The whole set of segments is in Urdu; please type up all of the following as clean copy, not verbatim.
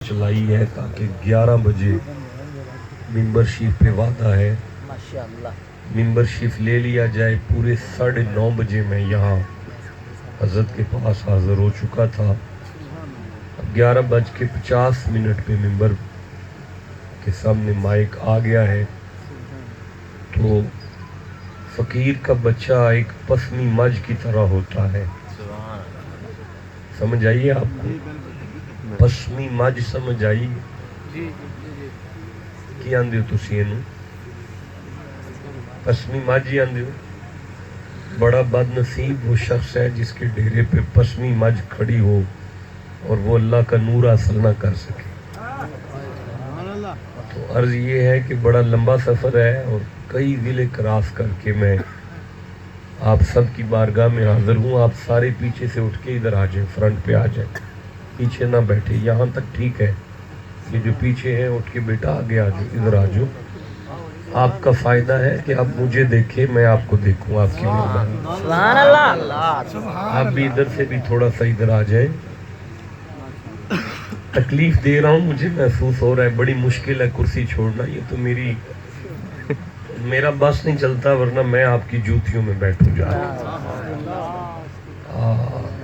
چلائی ہے تاکہ 11 بجے ممبر شریف پہ وعدہ ہے ممبر شریف لے لیا جائے. پورے 9:30 بجے میں یہاں حضرت کے پاس حاضر ہو چکا تھا. اب 11:50 پہ ممبر کے سامنے مائک آ گیا ہے. تو فقیر کا بچہ ایک پسمی مجھ کی طرح ہوتا ہے. سمجھ آئیے آپ کو؟ پسمی مجھ سمجھ آئی کی آندے ہو تسی اینو؟ پسمی مجھ ہی آندے ہو. بڑا بد نصیب وہ شخص ہے جس کے ڈیرے پہ پسمی مجھ کھڑی ہو اور وہ اللہ کا نور حاصل نہ کر سکے. تو عرض یہ ہے کہ بڑا لمبا سفر ہے اور کئی ضلع کراس کر کے میں آپ سب کی بارگاہ میں حاضر ہوں. آپ سارے پیچھے سے اٹھ کے ادھر آ جائیں, فرنٹ پہ آ جائیں, پیچھے نہ بیٹھے. یہاں تک ٹھیک ہے, یہ جو پیچھے ہیں اٹھ کے بیٹا آگے آ جاؤ, ادھر آ جاؤ. آپ کا فائدہ ہے کہ آپ مجھے دیکھیں, میں آپ کو دیکھوں. آپ کی مہربانی. سبحان اللہ. آپ بھی ادھر سے بھی تھوڑا سا ادھر آ جائیں. تکلیف دے رہا ہوں, مجھے محسوس ہو رہا ہے. بڑی مشکل ہے کرسی چھوڑنا. یہ تو میرا بس نہیں چلتا, ورنہ میں آپ کی جوتیوں میں بیٹھوں جا رہا.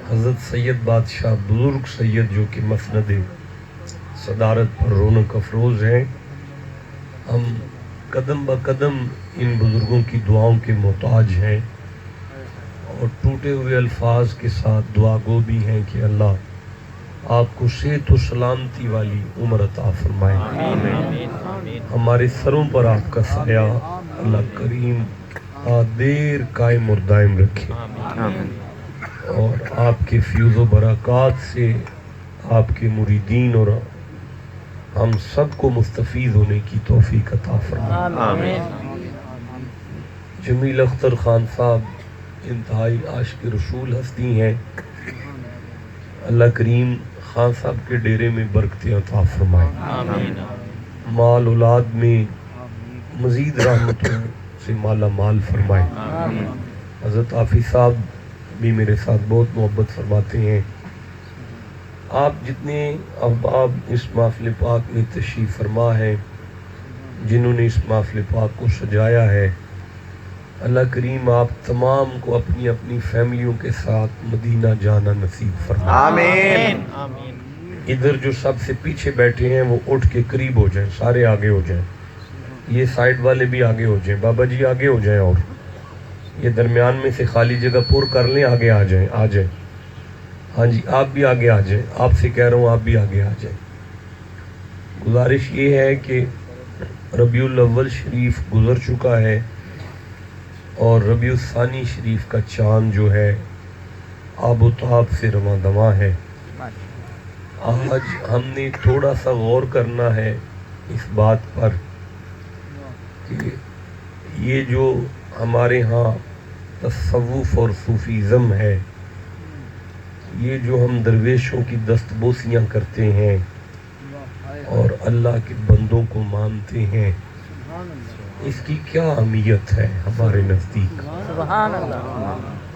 حضرت سید بادشاہ بزرگ سید جو کہ مسند صدارت پر رونق افروز ہیں, ہم قدم با قدم ان بزرگوں کی دعاؤں کے محتاج ہیں اور ٹوٹے ہوئے الفاظ کے ساتھ دعا گو بھی ہیں کہ اللہ آپ کو صحت و سلامتی والی عمر عطا فرمائے. ہمارے سروں پر آپ کا سایہ اللہ کریم دیر قائم اور دائم رکھے اور آپ کے فیوز و برکات سے آپ کے مریدین اور ہم سب کو مستفید ہونے کی توفیق عطا فرمائے. جمیل اختر خان صاحب انتہائی عاشق رسول ہستی ہیں. اللہ کریم خان صاحب کے ڈیرے میں برکتیں عطا فرمائے, مال اولاد میں مزید رحمتوں سے مالا مال فرمائے. حضرت حافظ صاحب بھی میرے ساتھ بہت محبت فرماتے ہیں. آپ جتنے احباب اس محفل پاک میں تشریف فرما ہیں, جنہوں نے اس محفل پاک کو سجایا ہے, اللہ کریم آپ تمام کو اپنی اپنی فیملیوں کے ساتھ مدینہ جانا نصیب فرمائے. آمین. ادھر جو سب سے پیچھے بیٹھے ہیں وہ اٹھ کے قریب ہو جائیں, سارے آگے ہو جائیں. یہ سائیڈ والے بھی آگے ہو جائیں, بابا جی آگے ہو جائیں, اور یہ درمیان میں سے خالی جگہ پور کر لیں, آگے آ جائیں. آ جائیں, ہاں جی آپ بھی آگے آ جائیں. آپ سے کہہ رہا ہوں آپ بھی آگے آ جائیں. گزارش یہ ہے کہ ربیع الاول شریف گزر چکا ہے اور ربیع الثانی شریف کا چاند جو ہے آب و تاب سے رواں دواں ہے. آج ہم نے تھوڑا سا غور کرنا ہے اس بات پر کہ یہ جو ہمارے ہاں تصوف اور صوفیزم ہے, یہ جو ہم درویشوں کی دستبوسیاں کرتے ہیں اور اللہ کے بندوں کو مانتے ہیں, اس کی کیا اہمیت ہے ہمارے نزدیک؟ سبحان اللہ.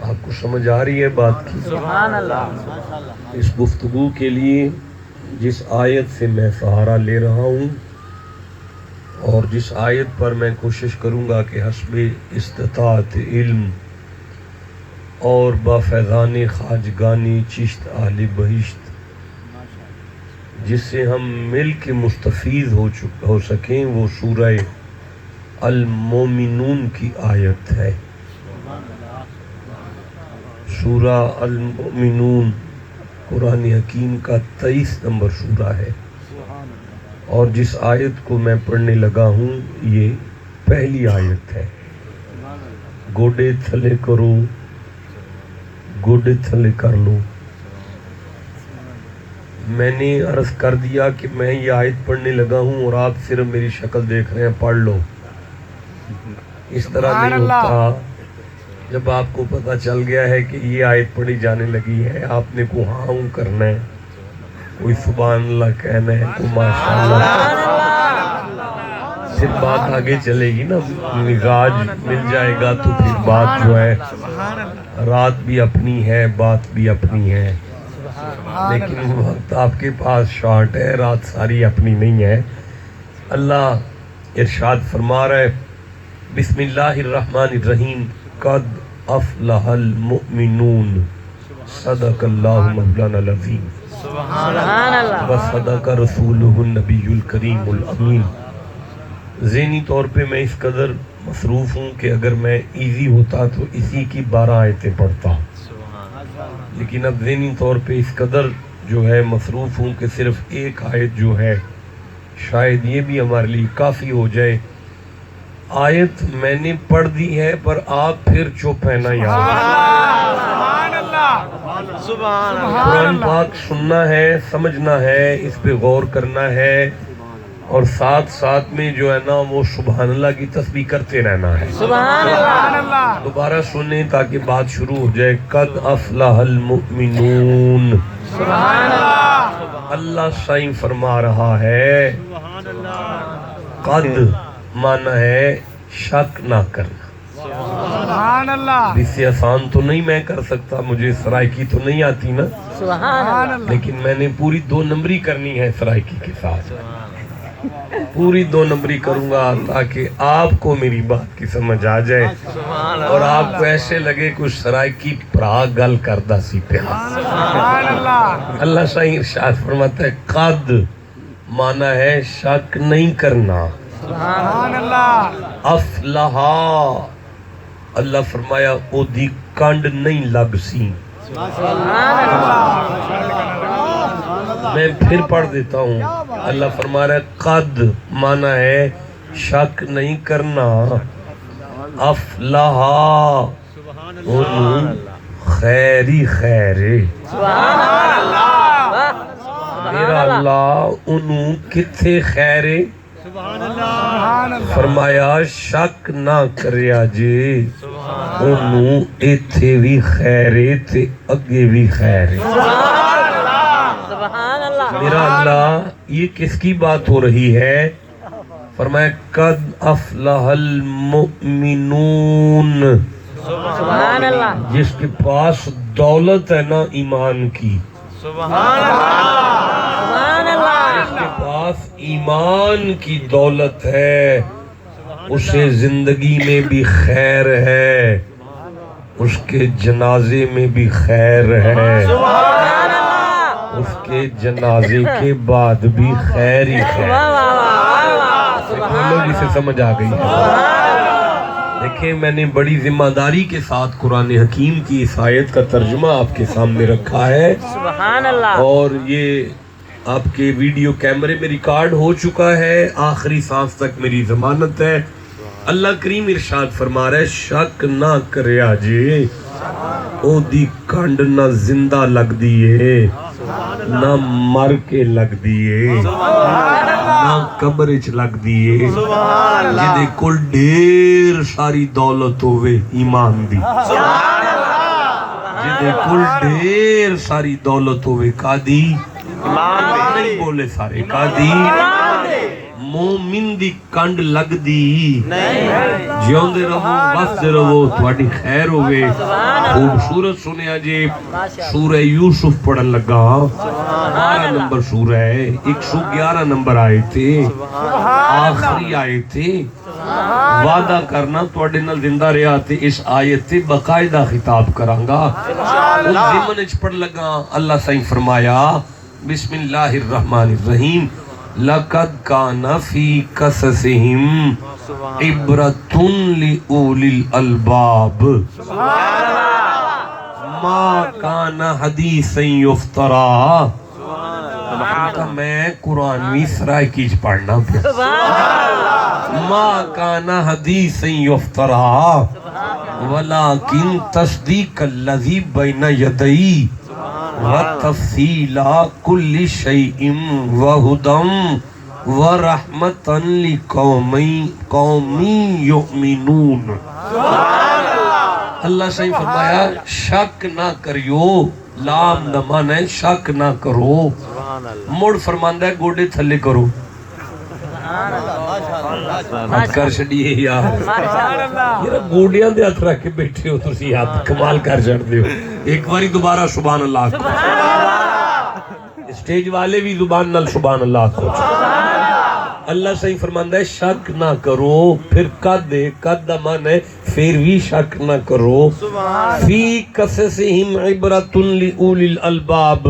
آپ کو سمجھ آ رہی ہے بات کی؟ سبحان اللہ. اس گفتگو کے لیے جس آیت سے میں سہارا لے رہا ہوں اور جس آیت پر میں کوشش کروں گا کہ حسب استطاعت علم اور با فیضان خواجگانی چشت اہل بہشت, جس سے ہم مل کے مستفید ہو سکیں, وہ سورہ المومنون کی آیت ہے. سورہ المومنون قرآن حکیم کا 23 نمبر سورہ ہے, اور جس آیت کو میں پڑھنے لگا ہوں یہ پہلی آیت ہے. گوڈے تھلے کرو, گوڈے تھلے کر لو. میں نے عرض کر دیا کہ میں یہ آیت پڑھنے لگا ہوں اور آپ صرف میری شکل دیکھ رہے ہیں, پڑھ لو. اس طرح نہیں ہوتا. جب آپ کو پتہ چل گیا ہے کہ یہ آیت پڑھی جانے لگی ہے, آپ نے کو ہاں کرنا ہے, کوئی سبحان اللہ کہنا ہے, کوئی ماشاء اللہ, پھر بات آگے چلے گی نا. مزاج مل جائے گا تو پھر بات جو ہے رات بھی اپنی ہے, بات بھی اپنی ہے. لیکن وقت آپ کے پاس شارٹ ہے، رات ساری اپنی نہیں ہے۔ اللہ ارشاد فرما رہا ہے بسم اللہ الرحمن الرحیم قد افلح المؤمنون صدق اللہ مولانا العظیم سبحان اللہ وصدق رسولہ النبی الکریم الامین۔ ذہنی طور پہ میں اس قدر مصروف ہوں کہ اگر میں ایزی ہوتا تو اسی کی 12 آیتیں پڑھتا، لیکن اب ذہنی طور پہ اس قدر جو ہے مصروف ہوں کہ صرف ایک آیت جو ہے شاید یہ بھی ہمارے لیے کافی ہو جائے۔ آیت میں نے پڑھ دی ہے پر آپ پھر چپ ہے نا یار۔ قرآن پاک سننا ہے، سمجھنا ہے، اس پہ غور کرنا ہے، اور ساتھ ساتھ میں جو ہے نا وہ سبحان اللہ کی تسبیح کرتے رہنا ہے۔ سبحان اللہ دوبارہ سنیں تاکہ بات شروع ہو جائے۔ قد افلح المؤمنون، سبحان اللہ اللہ سائیں فرما رہا ہے قد مانا ہے شک نہ کرنا۔ سبحان اللہ، اس سے آسان تو نہیں میں کر سکتا، مجھے سرائکی تو نہیں آتی نا، سبحان اللہ لیکن میں نے پوری 2 نمبری کرنی ہے سرائکی کے ساتھ، پوری 2 نمبری کروں گا تاکہ آپ کو میری بات کی سمجھ آ جائے اور آپ کو ایسے لگے کچھ سرائکی پرا گل کردہ سی پیار۔ سبحان اللہ، اللہ شاہی ارشاد فرماتا ہے قد مانا ہے شک نہیں کرنا، سبحان اللہ، افلحا اللہ فرمایا او دی کنڈ نہیں لگ سی۔ میں پھر پڑھ دیتا ہوں، اللہ فرما رہا ہے قد مانا ہے شک نہیں کرنا، افلحا انہوں خیری خیرے، میرا اللہ انہوں کتھے خیرے، سبحان اللہ، فرمایا شک نہ کریا جے انہوں ایتھے بھی خیرے تے اگے بھی خیرے۔ سبحان اللہ میرا اللہ یہ کس کی بات ہو رہی ہے؟ فرمایا قد افلح المؤمنون، سبحان اللہ جس کے پاس دولت ہے نا ایمان کی، سبحان اللہ جس کے پاس ایمان کی دولت ہے اسے زندگی میں بھی خیر ہے، اس کے جنازے میں بھی خیر ہے، سبحان اللہ اس کے جنازے کے بعد بھی خیر ہی خیر۔ واہ واہ واہ واہ سبحان لوگ اسے سمجھ آ گئی ہے۔ دیکھیں میں نے بڑی ذمہ داری کے ساتھ قرآن حکیم کی اس آیت کا ترجمہ آپ کے سامنے رکھا ہے، سبحان اللہ اور یہ آپ کے ویڈیو کیمرے میں ریکارڈ ہو چکا ہے، آخری سانس تک میری ضمانت ہے۔ اللہ کریم ارشاد فرما رہا ہے شک نہ کریا جے او دی کنڈ نہ زندہ لگ دیئے نہ مر کے لگ دیئے نہ قبر چ لگ دیئے، جدے کل ڈیر ساری دولت ہوئے ایمان دی، جدے کل ڈیر ساری دولت ہوئے کا دی، نہیں بولے سارے کا دی، مومن دی کنڈ لگ دی، جیوندے رہو بستے رہو تھوڑی خیر ہوئے۔ خوبصورت سنیا جی سورہ یوسف پڑھن لگا، 12 نمبر سورہ ہے، 111 نمبر آئے تھے، آخری آئے تھے، وعدہ کرنا تھوڑے نال زندہ رہا تھے اس آیت تے باقاعدہ خطاب کرانگا۔ اس ضمن اچ پڑھ لگا، اللہ سائیں فرمایا بسم اللہ الرحمن الرحیم لَقَدْ كَانَ فِي قَصَصِهِمْ عِبْرَةٌ لِأُولِي الْأَلْبَابِ مَا كَانَ حَدِيثًا يُفْتَرَى۔ میں قرآنوی سرائکیج پڑھنا پھر مَا كَانَ حَدِيثًا يُفْتَرَى وَلَكِنْ تَصْدِيقَ الَّذِي بَيْنَ يَدَيْهِ وَتَفْصِيلَ كُلِّ شَيْءٍ وَهُدًى وَرَحْمَةً لِقَوْمٍ يُؤْمِنُونَ۔ اللہ سے فرمایا شک نہ کریو، لام نہ مانے شک نہ کرو، مڑ فرماندہ ہے گوڑے تھلے کرو، ہاتھ کر چھڑیے یار، یہ گوڑیاں دے ہاتھ رکھ کے بیٹھے ہو تسی ہاتھ کمال کر چھڑ دے ہو، ایک باری دوبارہ سبحان اللہ کو۔ اسٹیج والے بھی زبان نال سبحان اللہ کو اللہ صحیح فرماندا ہے شک نہ کرو پھر قد دا من ہے پھر بھی شک نہ کرو فی قصصہم عبرۃ لأولی الالباب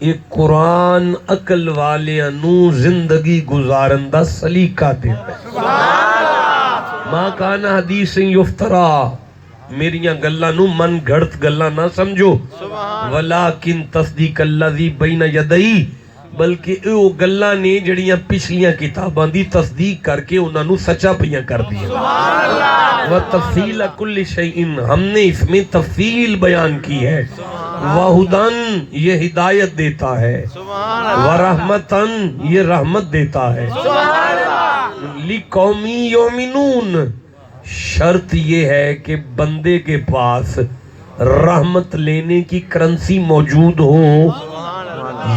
یہ قرآن عقل والیاں نو زندگی گزارن دا سلیقہ دیتا ہے ما کان حدیث یفترا میریاں گلاں نو من گھڑت گلاں نہ سمجھو ولیکن تصدیق الذی بین یدئی بلکہ او گلاں نے جڑیاں پچھلیاں کتاباں دی تصدیق کر کے انہاں نو سچا پیاں کر دیا و تفصیل کل شیء ہم نے اس میں تفصیل بیان کی ہے وہدن یہ ہدایت دیتا ہے ورحمتن یہ رحمت دیتا ہے لقومی یؤمنون شرط یہ ہے کہ بندے کے پاس رحمت لینے کی کرنسی موجود ہو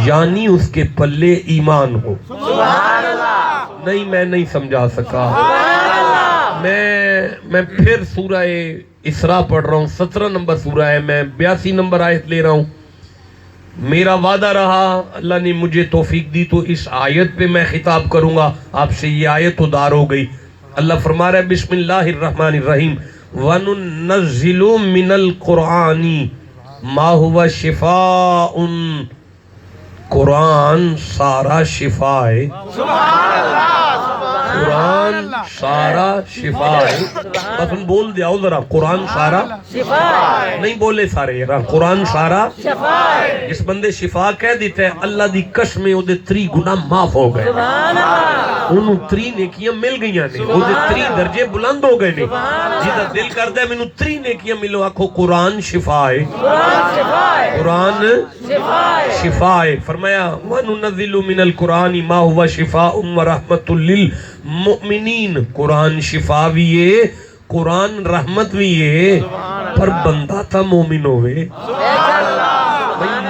یعنی اس کے پلے ایمان ہو نہیں میں نہیں سمجھا سکا میں پھر سورہ اسراء پڑھ رہا ہوں 17 نمبر سورہ ہے میں 82 نمبر آیت لے رہا ہوں میرا وعدہ رہا اللہ نے مجھے توفیق دی تو اس آیت پہ میں خطاب کروں گا آپ سے یہ آیت ادار ہو گئی اللہ فرما رہا ہے بسم اللہ الرحمن الرحیم وَنُنَزِّلُ مِنَ الْقُرْآنِ مَا هُوَ شِفَاءٌ قرآن سارا شفا ہے قرآن سارا شفا ہے بس ان بول دیا ذرا قرآن سارا نہیں بولے سارے یار قرآن سارا جس بندے شفا کہہ دیتے ہیں اللہ دی قسم او دے 3 گناہ معاف ہو گئے انہوں 3 نیکیاں مل گئیاں نے او دے 3 درجے بلند ہو گئے نے جیدہ دل کردہ ہے میں 3 نیکیاں ملو آکھو قرآن شفا ہے قرآن شفا ہے فرمایا وَنُنَزِّلُ مِنَ الْقُرْآنِ مَا هُوَ شِفَاءٌ وَرَحْمَةٌ لِلْمُؤْمِنِينَ قرآن شفا بھی ہے قرآن رحمت بھی ہے پر بندہ تھا مومن ہوئے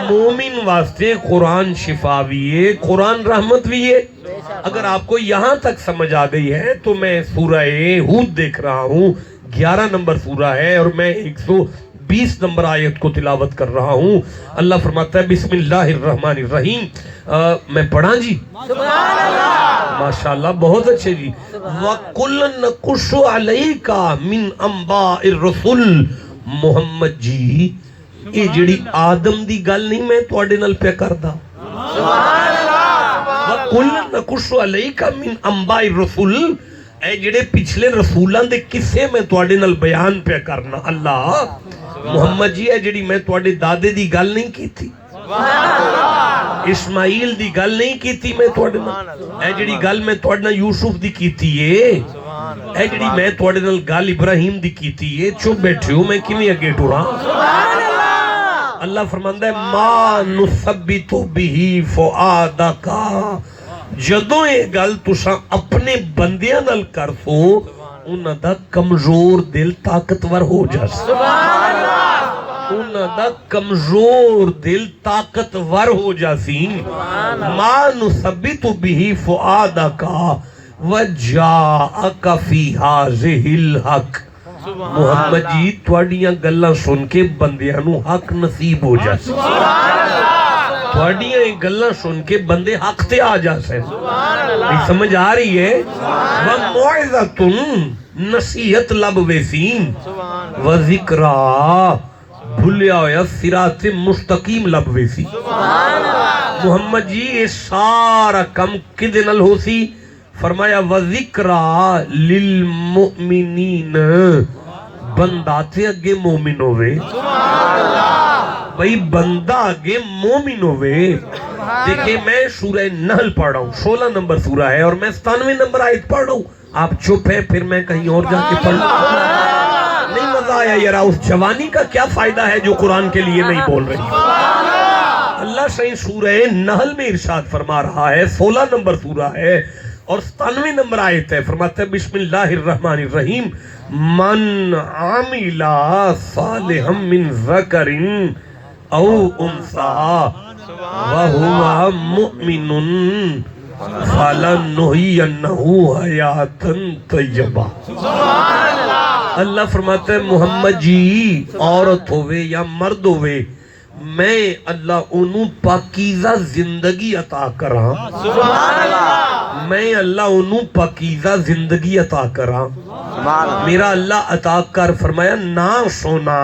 مومن واسطے قرآن شفا بھی ہے قرآن رحمت بھی ہے اگر آپ کو یہاں تک سمجھ آ گئی ہے تو میں سورہ ہود دیکھ رہا ہوں 11 نمبر سورہ ہے اور میں 120 نمبر آیت کو تلاوت کر رہا ہوں اللہ فرماتا ہے بسم اللہ الرحمن الرحیم میں پڑھا جی ماشاءاللہ بہت اچھے جی وَقُلْ نَقُشُ عَلَيْكَ مِنْ أَنْبَاءِ الرُّسُلِ محمد جی یہ جڑی آدم دی گل نہیں میں تواڈے نال پہ کردا وَقُلْ نَقُشُ عَلَيْكَ مِنْ أَنْبَاءِ الرُّسُلِ اے جڑے پچھلے رسولان دے قصے میں تواڈے نال بیان پہ کرنا اللہ محمد جی اے جڑی میں تواڈے دادے دی گل نہیں کی تھی اسماعیل دی گل نہیں کی تھی میں تواڈے نال اے جڑی گل میں تواڈے نال یوسف دی کی تھی اے جڑی میں تواڈے نال گل ابراہیم دی کی تھی چپ بیٹھے ہو میں کیویں اگے ٹراں اللہ فرماندا ہے ما نثبت به فؤادک جدوں یہ گل تساں اپنے بندیاں نال کر سو انہاں دا کمزور دل طاقتور ہو جاسے انہاں دا کمزور دل طاقتور ہو جاسی ما نثبت به فؤادک وجاءک فی ھذہ الحق محمد جی تواڈیاں گلاں سن کے بندیاں نو حق نصیب ہو جاسے تواڈیاں گلاں سن کے بندے حق تے آ جاسے سمجھ آ رہی ہے وَمُوعِظَةٌ نصیحت لب ویسین وَذِكْرَا بھولیا ہویا صراط مستقیم لب ویسی محمد جی یہ سارا کم کدے نال ہو سی فرمایا وَذِكْرَا لِلْمُؤْمِنِينَ بندہ تے اگے مومن ہوئے بھئی بندہ آگے مومن ہوئے دیکھیں میں سورہ نحل پڑھ رہا ہوں 16 نمبر سورہ ہے اور میں 97 نمبر آیت پڑھ رہا ہوں آپ چپ ہیں پھر میں کہیں اور جا کے پڑھ نہیں مزہ آیا یارا اس جوانی کا کیا فائدہ ہے جو قرآن کے لیے نہیں بول رہی اللہ صحیح سورہ نحل میں ارشاد فرما رہا ہے 16 نمبر سورہ ہے اور 97 نمبر آیت ہے فرماتا ہے بسم اللہ الرحمن الرحیم من عامل صالحا من ذکر او انثى وهو مؤمن فلنحيينه حیاتا طیبہ اللہ فرماتا ہے محمد جی عورت ہوئے یا مرد ہوئے میں اللہ انہوں پاکیزہ زندگی عطا کراں سبحان اللہ میں اللہ انہوں پاکیزہ زندگی عطا کراں سبحان اللہ میرا اللہ عطا کر فرمایا نہ سونا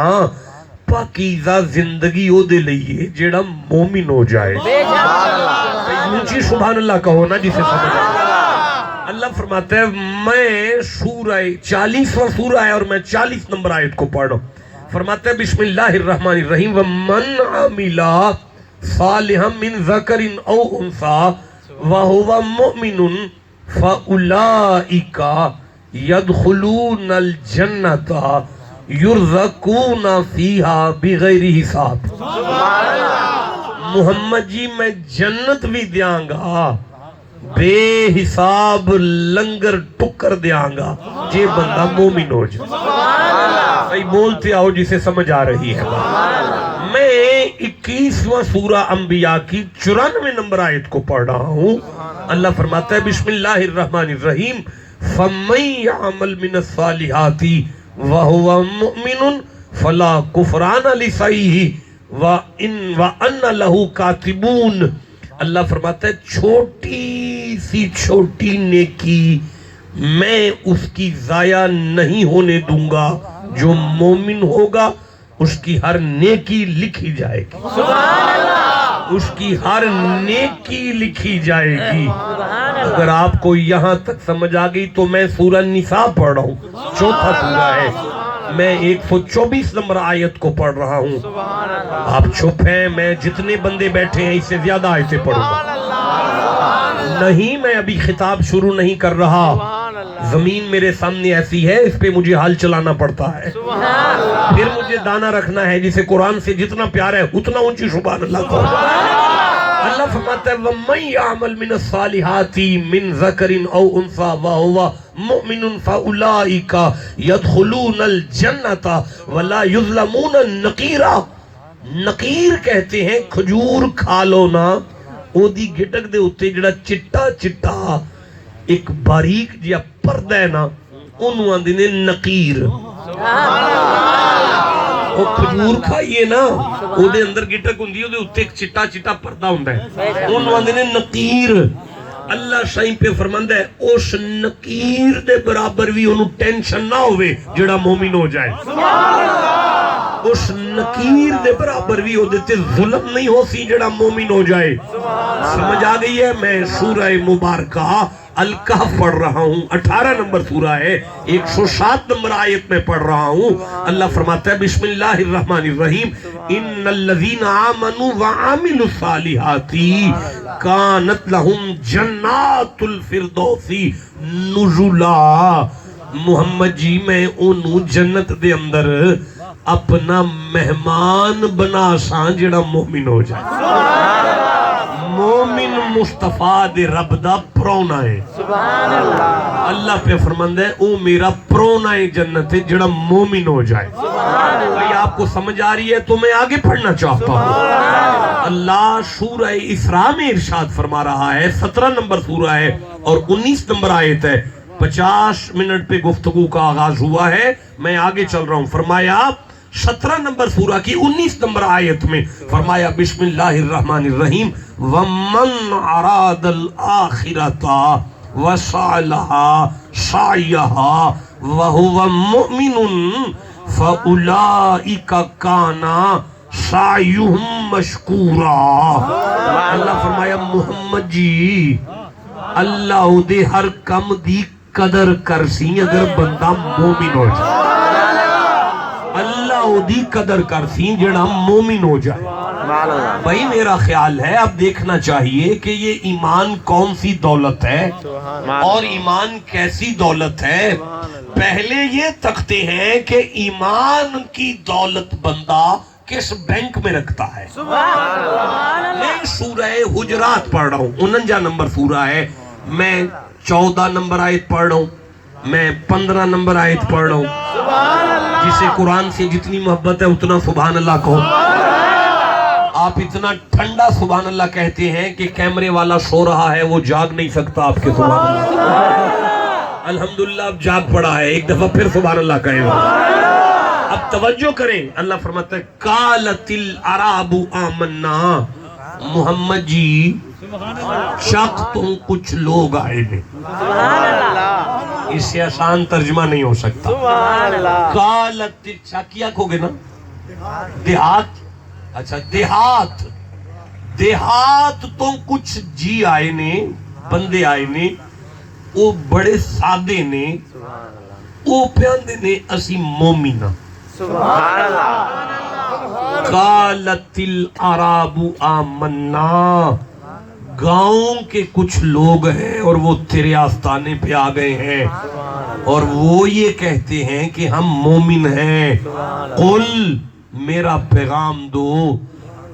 پاکیزہ زندگی او دے لئیے جیڑا مومن ہو جائے اونچی سبحان اللہ کہو نا جسے سمجھ آئے اللہ فرماتا ہے میں سورہ 40واں سورہ ہے اور میں 40 نمبر آیت کو پڑھ رہا ہوں فرماتا ہے بسم اللہ الرحمن الرحیم وَمَنْ عَمِلَ صَالِحًا مِّن ذَكَرٍ أَوْ أُنثَىٰ وَهُوَ مُؤْمِنٌ فَأُولَٰئِكَ يَدْخُلُونَ الْجَنَّةَ يُرْزَقُونَ فِيهَا بِغَيْرِ حساب محمد جی میں جنت بھی دیاں گا بے حساب لنگر ٹکر دیاں گا جے بندہ مومن ہو جائے بھائی بولتے آؤ جسے سمجھ آ رہی ہے میں 21واں سورہ انبیاء کی 94 نمبر آیت کو پڑھ رہا ہوں اللہ فرماتا ہے بسم اللہ الرحمن الرحیم فَمَنْ يَعْمَلْ مِنَ الصَّالِحَاتِ وَهُوَ مُؤْمِنٌ فَلَا كُفْرَانَ لِسَعِيهِ وَأَنَّ لَهُ كَاتِبُونَ اللہ فرماتا ہے چھوٹی سی چھوٹی نیکی میں اس کی ضائع نہیں ہونے دوں گا جو مومن ہوگا اس کی ہر نیکی لکھی جائے گی سبحان اللہ اس کی ہر نیکی لکھی جائے گی اگر آپ کو یہاں تک سمجھ آ گئی تو میں سورہ نساء پڑھ رہا ہوں 4تھا سورہ ہے میں 124 نمبر آیت کو پڑھ رہا ہوں آپ چھپ ہیں میں جتنے بندے بیٹھے ہیں اس سے زیادہ آیتیں پڑھوں گا نہیں میں ابھی خطاب شروع نہیں کر رہا زمین میرے سامنے ایسی ہے اس پہ مجھے حال چلانا پڑتا ہے پھر مجھے دانا رکھنا ہے جسے قرآن سے جتنا پیار ہے اتنا اونچی سبحان اللہ کو اللہ فرماتا ہے وَمَنْ يَعْمَلْ مِنَ الصَّالِحَاتِ مِنْ ذَكَرٍ أَوْ أُنثَىٰ وَهُوَ مُؤْمِنٌ فَأُولَٰئِكَ يَدْخُلُونَ الْجَنَّةَ وَلَا يُظْلَمُونَ نَقِيرًا نقیر کہتے ہیں کھجور کھا لو نا او دی گٹک دے اتے جڑا چٹا چٹا ایک باریک جیا پردہ ہے نا انہوں آن دینے نقیر وہ کھجور کھائیے نا او دے اندر گٹک ہوں دی او دے اتے ایک چٹا چٹا پردہ ہوں ہے انہوں آن دینے نقیر اللہ شاہیم پہ فرماندہ ہے اس نقیر دے برابر بھی انہوں ٹینشن نہ ہوئے جڑا مومن ہو جائے اس نقیر دے برابر بھی ہو دیتے ظلم نہیں ہو سی جڑا مومن ہو جائے سمجھ آ گئی ہے میں سورہ مبارکہ الکہف پڑھ رہا ہوں 18 نمبر سورہ ہے 107 نمبر آیت میں پڑھ رہا ہوں اللہ فرماتا ہے بسم اللہ الرحمن الرحیم ان الذین آمنوا وعاملوا الصالحات کانت لہم جنات الفردوس نزلا محمد جی میں انہوں جنت دے اندر اپنا مہمان بنا ساں جڑا مومن ہو جائے مومن مصطفیٰ دے رب دا پرونا ہے سبحان اللہ اللہ پہ فرماندہ ہے او میرا پرونا ہے جنت ہے جڑا مومن ہو جائے بھائی آپ کو سمجھ آ رہی ہے تو میں آگے پڑھنا چاہتا ہوں اللہ سورہ اسراء میں ارشاد فرما رہا ہے 17 نمبر سورہ ہے اور 19 نمبر آیت ہے 50 منٹ پہ گفتگو کا آغاز ہوا ہے میں آگے چل رہا ہوں فرمایا 17 نمبر سورہ کی 19 نمبر آیت میں فرمایا بسم اللہ الرحمن الرحیم وَمَنْ عَرَادَ الْآخِرَةَ وَسَعْلَهَا سَعْيَهَا وَهُوَ مُؤْمِنٌ فَأُولَئِكَ كَانَ سَعْيُهُمْ مَشْكُورًا اللہ فرمایا محمد جی اللہ دے ہر کم دی قدر کرسی اگر بندہ مومن ہو جائے اللہ دی قدر کرسی جڑا مومن ہو جائے بھائی میرا خیال ہے اب دیکھنا چاہیے کہ یہ ایمان کون سی دولت ہے اور ایمان کیسی دولت ہے پہلے یہ تکتے ہیں کہ ایمان کی دولت بندہ کس بینک میں رکھتا ہے میں سورہ حجرات پڑھ رہا ہوں 49 نمبر سورہ ہے میں 14 نمبر آیت پڑھ رہا ہوں میں 15 نمبر آیت پڑھ رہا ہوں جسے قرآن سے جتنی محبت ہے اتنا سبحان اللہ کہو آپ اتنا ٹھنڈا سبحان اللہ کہتے ہیں کہ کیمرے والا سو رہا ہے وہ جاگ نہیں سکتا آپ کے سبحان اللہ الحمدللہ اب جاگ پڑا ہے ایک دفعہ پھر سبحان اللہ کہے اب توجہ کریں، اللہ فرماتا ہے قالت العراب آمنا، محمد جی شک تم کچھ لوگ آئے نے، اس سے آسان ترجمہ نہیں ہو سکتا۔ قالت شاکیہ کھو گے نا، دیہات، اچھا دیہات تو کچھ جی آئے نے، بندے آئے نے، وہ بڑے سادے نے، وہ پیاندے نے اسی مومنہ۔ قالت العراب آمنا، گاؤں کے کچھ لوگ ہیں اور وہ تیرے آستانے پہ آ گئے ہیں اور وہ یہ کہتے ہیں کہ ہم مومن ہیں۔ قل، میرا پیغام دو،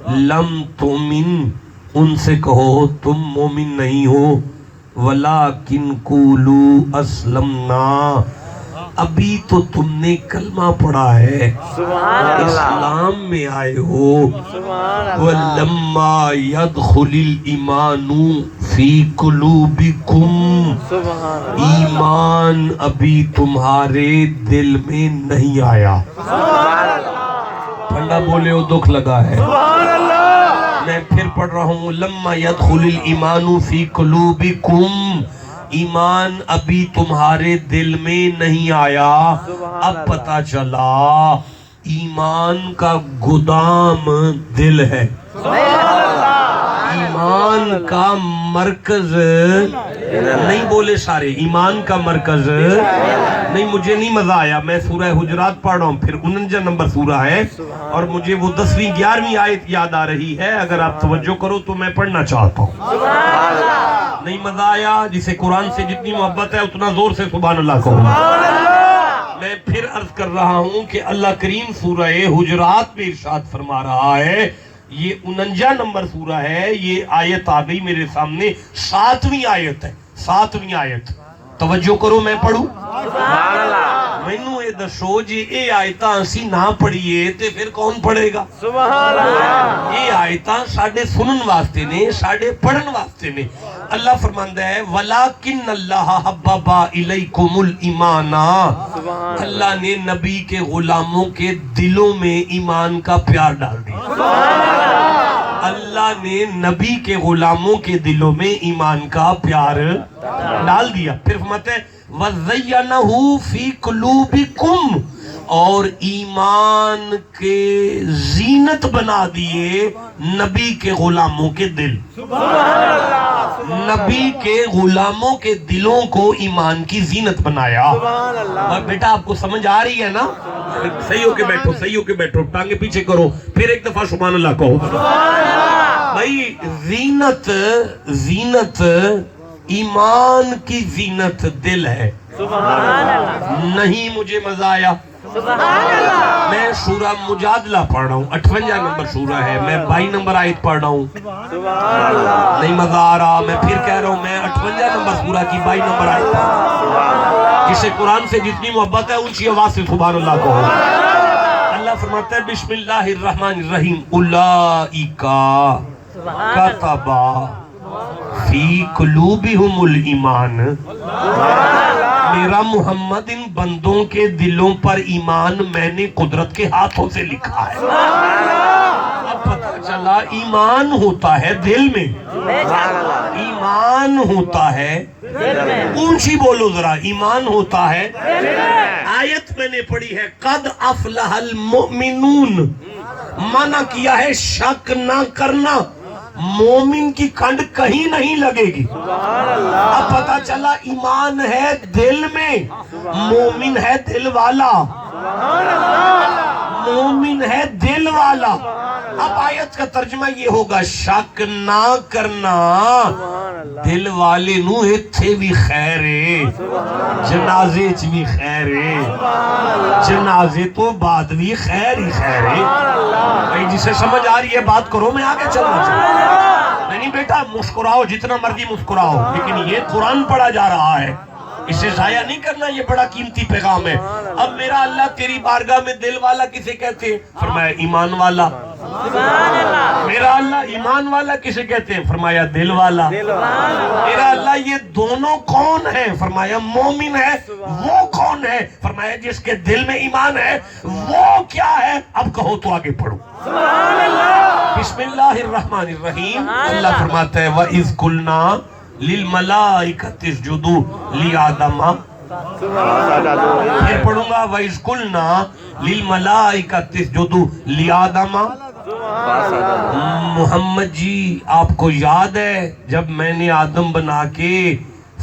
لم تؤمن، ان سے کہو تم مومن نہیں ہو، ولیکن قولوا اسلمنا، ابھی تو تم نے کلمہ پڑھا ہے، اسلام میں آئے ہو، وَلَمَّا يَدْخُلِ الْإِيمَانُ فِي قُلُوبِكُمْ، ایمان ابھی تمہارے دل میں نہیں آیا۔ ٹھنڈا بولے ہو دکھ لگا ہے، میں پھر پڑھ رہا ہوں، لَمَّا يَدْخُلِ الْإِيمَانُ فِي قُلُوبِكُمْ، ایمان ابھی تمہارے دل میں نہیں آیا۔ اب پتہ چلا ایمان کا گودام دل ہے، ایمان کا مرکز نہیں، بولے سارے ایمان کا مرکز نہیں۔ مجھے نہیں مزہ آیا، میں سورہ حجرات پڑھ رہا ہوں، پھر 49 نمبر سورہ ہے اور مجھے وہ 10ویں 11ویں آیت یاد آ رہی ہے، اگر آپ توجہ کرو تو میں پڑھنا چاہتا ہوں۔ نہیں مزہ آیا؟ جسے قرآن سے جتنی محبت ہے اتنا زور سے سبحان اللہ کہو۔ میں پھر عرض کر رہا ہوں کہ اللہ کریم سورہ حجرات میں ارشاد فرما رہا ہے، یہ 49 نمبر سورہ ہے، یہ آیت آ گئی میرے سامنے، 7ویں آیت ہے، 7ویں آیت، توجہ کرو میں پڑھوں۔ مینوں اے دسو جی اے آیتاں اسی نہ پڑھیے تے پھر کون پڑھے گا؟ اے آیتاں ساڈے سنن واسطے نے، ساڈے پڑھن واسطے نے۔ اللہ فرماندا ہے وَلَٰكِنَّ اللَّهَ حَبَّبَ إِلَيْكُمُ الْإِيمَانَ، اللہ نے نبی کے غلاموں کے دلوں میں ایمان کا پیار ڈال دیا۔ اللہ نے نبی کے غلاموں کے دلوں میں ایمان کا پیار ڈال دیا۔ پھر فرماتے ہیں وَزَيَّنَهُ فِي قُلُوبِكُمْ، اور ایمان کے زینت بنا دیے نبی کے غلاموں کے دل۔ نبی کے غلاموں کے دلوں کو ایمان کی زینت بنایا۔ اور بیٹا آپ کو سمجھ آ رہی ہے نا؟ صحیح ہو کے بیٹھو، صحیح ہو کے بیٹھو، ٹانگیں پیچھے کرو، پھر ایک دفعہ سبحان اللہ کہو۔ بھائی زینت ایمان کی زینت دل ہے۔ نہیں مجھے مزہ آیا، میں سورہ مجادلہ پڑھ رہا ہوں، 58 نمبر سورہ ہے، میں 22 نمبر آیت پڑھ رہا ہوں، نہیں مزہ آ رہا، میں پھر کہہ رہا ہوں، میں 58 نمبر سورہ کی 22 نمبر آیت پڑھ رہا ہوں۔ جسے قرآن سے جتنی محبت ہے اونچی آواز سے سبحان اللہ کہو۔ اللہ فرماتا ہے بسم اللہ الرحمن الرحیم، اولئک کتب فی قلوبہم الایمان، میرا محمد ان بندوں کے دلوں پر ایمان میں نے قدرت کے ہاتھوں سے لکھا ہے۔ اب پتہ چلا ایمان ہوتا ہے دل میں، ایمان ہوتا ہے، اونچی بولو ذرا، ایمان ہوتا ہے۔ آیت میں نے پڑھی ہے قد افلح المؤمنون، منع کیا ہے شک نہ کرنا، مومن کی کنڈ کہیں نہیں لگے گی۔ اب پتہ چلا ایمان ہے دل میں، مومن ہے دل والا، مومن ہے دل والا۔ اب آیت کا ترجمہ یہ ہوگا شک نہ کرنا، دل والے نو اتھے بھی خیر ہے، جنازے چ بھی خیر ہے، جنازے تو بعد بھی خیر ہی خیر ہے۔ بھائی جسے سمجھ آ رہی ہے بات کرو، میں آگے چلنا چاہتا۔ نہیں بیٹا مسکراؤ جتنا مرضی مسکراؤ، لیکن یہ قرآن پڑھا جا رہا ہے، اسے ضائع نہیں کرنا، یہ بڑا قیمتی پیغام ہے۔ اب میرا اللہ تیری بارگاہ میں دل والا کسے کہتے ہیں؟ فرمایا ایمان والا۔ میرا اللہ ایمان والا کسے کہتے ہیں؟ فرمایا دل والا. میرا اللہ یہ دونوں کون ہیں؟ فرمایا مومن ہے. وہ کون ہے؟ فرمایا جس کے دل میں ایمان ہے. وہ کیا ہے؟ اب کہو تو آگے پڑھو. بسم اللہ الرحمن الرحیم. اللہ فرماتا ہے وَإِذْ قُلْنَا لِلْمَلَائِكَةِ اسْجُدُوا لِآدَمَ. پھر پڑھوں گا وَإِذْ قُلْنَا لِلْمَلَائِكَةِ اسْجُدُوا لِآدَمَ. محمد جی آپ کو یاد ہے جب میں نے آدم بنا کے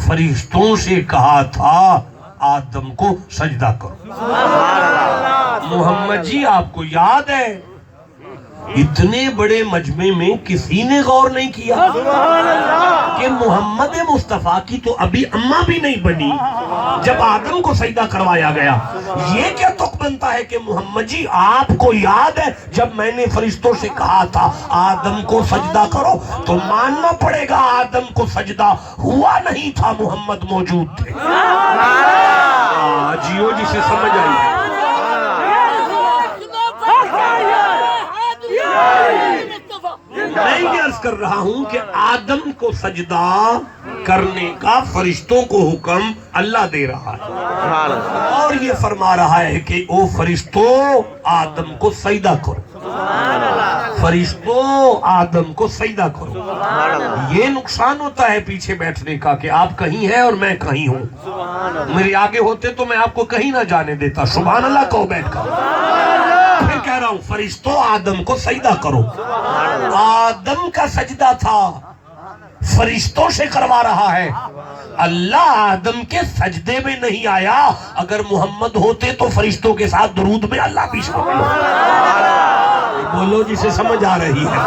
فرشتوں سے کہا تھا آدم کو سجدہ کرو؟ محمد جی آپ کو یاد ہے؟ اتنے بڑے مجمع میں کسی نے غور نہیں کیا کہ محمد مصطفیٰ کی تو ابھی اماں بھی نہیں بنی جب آدم کو سجدہ کروایا گیا. یہ کیا تک بنتا ہے کہ محمد جی آپ کو یاد ہے جب میں نے فرشتوں سے کہا تھا آدم کو سجدہ کرو؟ تو ماننا پڑے گا آدم کو سجدہ ہوا نہیں تھا، محمد موجود تھے. جیو جسے سمجھ آئی. میں یہ عرض کر رہا ہوں کہ آدم کو سجدہ کرنے کا فرشتوں کو حکم اللہ دے رہا ہے اور یہ فرما رہا ہے کہ او فرشتوں آدم کو سجدہ کرو. فرشتوں آدم کو سجدہ کرو. یہ نقصان ہوتا ہے پیچھے بیٹھنے کا کہ آپ کہیں ہیں اور میں کہیں ہوں. میرے آگے ہوتے تو میں آپ کو کہیں نہ جانے دیتا. سبحان اللہ کہو بیٹھ کر. پھر کہہ رہا ہوں فرشتوں آدم کو سجدہ کرو. آدم کا سجدہ تھا فرشتوں سے کروا رہا ہے. اللہ آدم کے سجدے میں نہیں آیا. اگر محمد ہوتے تو فرشتوں کے ساتھ درود میں اللہ بھی شامل ہوتا. بولو جسے سمجھ آ رہی ہے.